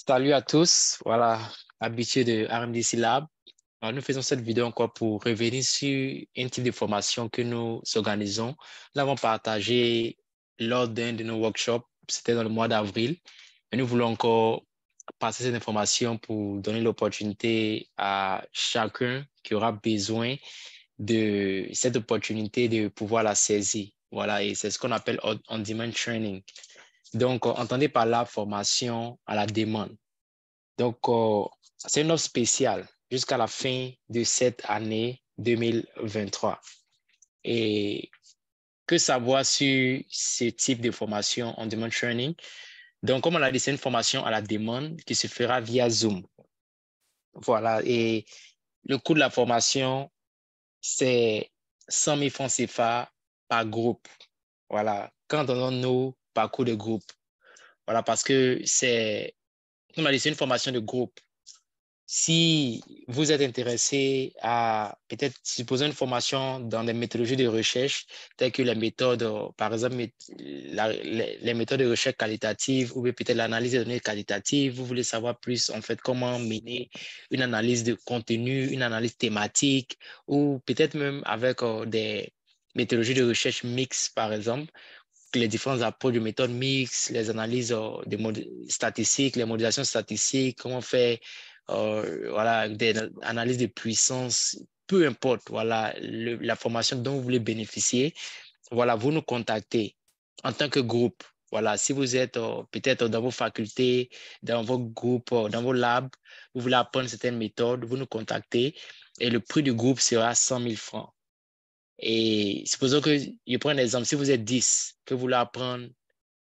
Salut à tous, voilà, habitués de RMDC Lab. Alors, nous faisons cette vidéo encore pour revenir sur un type de formation que nous organisons. Nous l'avons partagé lors d'un de nos workshops, c'était dans le mois d'avril. Et nous voulons encore passer cette information pour donner l'opportunité à chacun qui aura besoin de cette opportunité de pouvoir la saisir. Voilà, et c'est ce qu'on appelle on-demand training. Donc, entendez par là formation à la demande. Donc, c'est une offre spéciale jusqu'à la fin de cette année 2023. Et que savoir sur ce type de formation on demand training? Donc, comme on l'a dit, c'est une formation à la demande qui se fera via Zoom. Voilà. Et le coût de la formation, c'est 100 000 francs CFA par groupe. Voilà. Quand on a nos parcours de groupe. Voilà, parce que comme on l'a dit, c'est une formation de groupe. Si vous êtes intéressé à peut-être supposer une formation dans des méthodologies de recherche, telles que les méthodes, par exemple, les méthodes de recherche qualitative ou peut-être l'analyse des données qualitatives, vous voulez savoir plus en fait comment mener une analyse de contenu, une analyse thématique ou peut-être même avec des méthodologies de recherche mixtes, par exemple, les différentes approches de méthodes mixtes, les analyses statistiques, les modélisations statistiques, comment faire voilà, des analyses de puissance, peu importe, voilà, la formation dont vous voulez bénéficier, voilà, vous nous contactez en tant que groupe. Voilà, si vous êtes peut-être dans vos facultés, dans vos groupes, dans vos labs, vous voulez apprendre certaines méthodes, vous nous contactez et le prix du groupe sera 100 000 francs. Et supposons que, je prends un exemple, si vous êtes 10, que vous voulez apprendre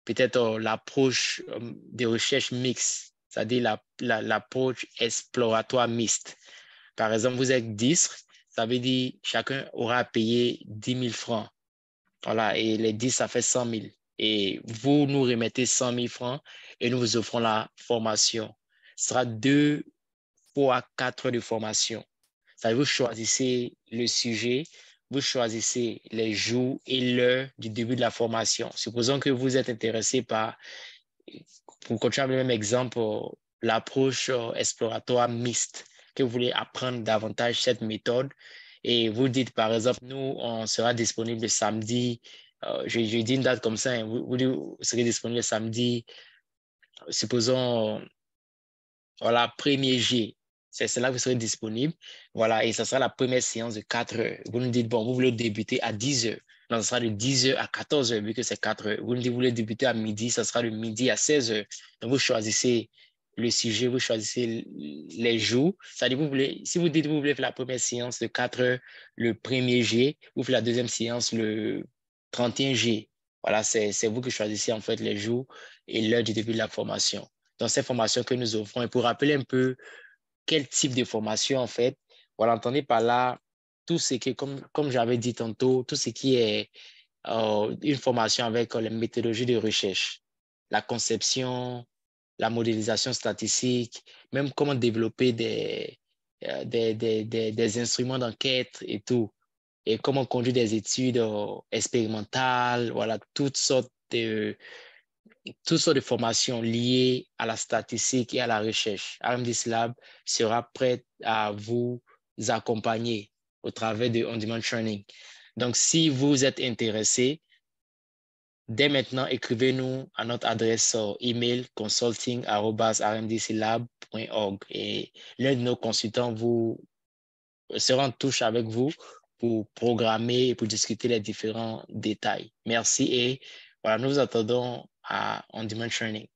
peut-être l'approche de recherche mixte, c'est-à-dire l'approche exploratoire mixte. Par exemple, vous êtes 10, ça veut dire chacun aura à payer 10 000 francs. Voilà, et les 10, ça fait 100 000. Et vous nous remettez 100 000 francs et nous vous offrons la formation. Ce sera 2 fois 4 heures de formation. Ça veut dire vous choisissez le sujet, vous choisissez les jours et l'heure du début de la formation. Supposons que vous êtes intéressé par, pour continuer le même exemple, l'approche exploratoire mixte, que vous voulez apprendre davantage cette méthode. Et vous dites, par exemple, nous, on sera disponible le samedi, je dis une date comme ça, hein, vous serez disponible le samedi, supposons, voilà, 1er G. C'est là que vous serez disponible. Voilà, et ça sera la première séance de 4 heures. Vous nous dites, bon, vous voulez débuter à 10 heures. Non, ça sera de 10 heures à 14 heures, vu que c'est 4 heures. Vous nous dites, vous voulez débuter à midi, ça sera de midi à 16 heures. Donc, vous choisissez le sujet, vous choisissez les jours. C'est-à-dire, vous voulez, si vous dites, vous voulez faire la première séance de 4 heures le 1er G, vous faites la deuxième séance le 31 G. Voilà, c'est vous qui choisissez en fait les jours et l'heure du début de la formation dans ces formations que nous offrons. Et pour rappeler un peu quel type de formation, en fait, voilà, entendez par là tout ce qui est, comme j'avais dit tantôt, tout ce qui est une formation avec les méthodologies de recherche, la conception, la modélisation statistique, même comment développer des instruments d'enquête et tout, et comment conduire des études expérimentales, voilà, toutes sortes de formations liées à la statistique et à la recherche. RMDC Lab sera prêt à vous accompagner au travers de On-Demand Training. Donc, si vous êtes intéressé, dès maintenant, écrivez-nous à notre adresse email consulting@rmdclab.org et l'un de nos consultants vous sera en touche avec vous pour programmer et pour discuter les différents détails. Merci et voilà, nous vous attendons à On Demand Training.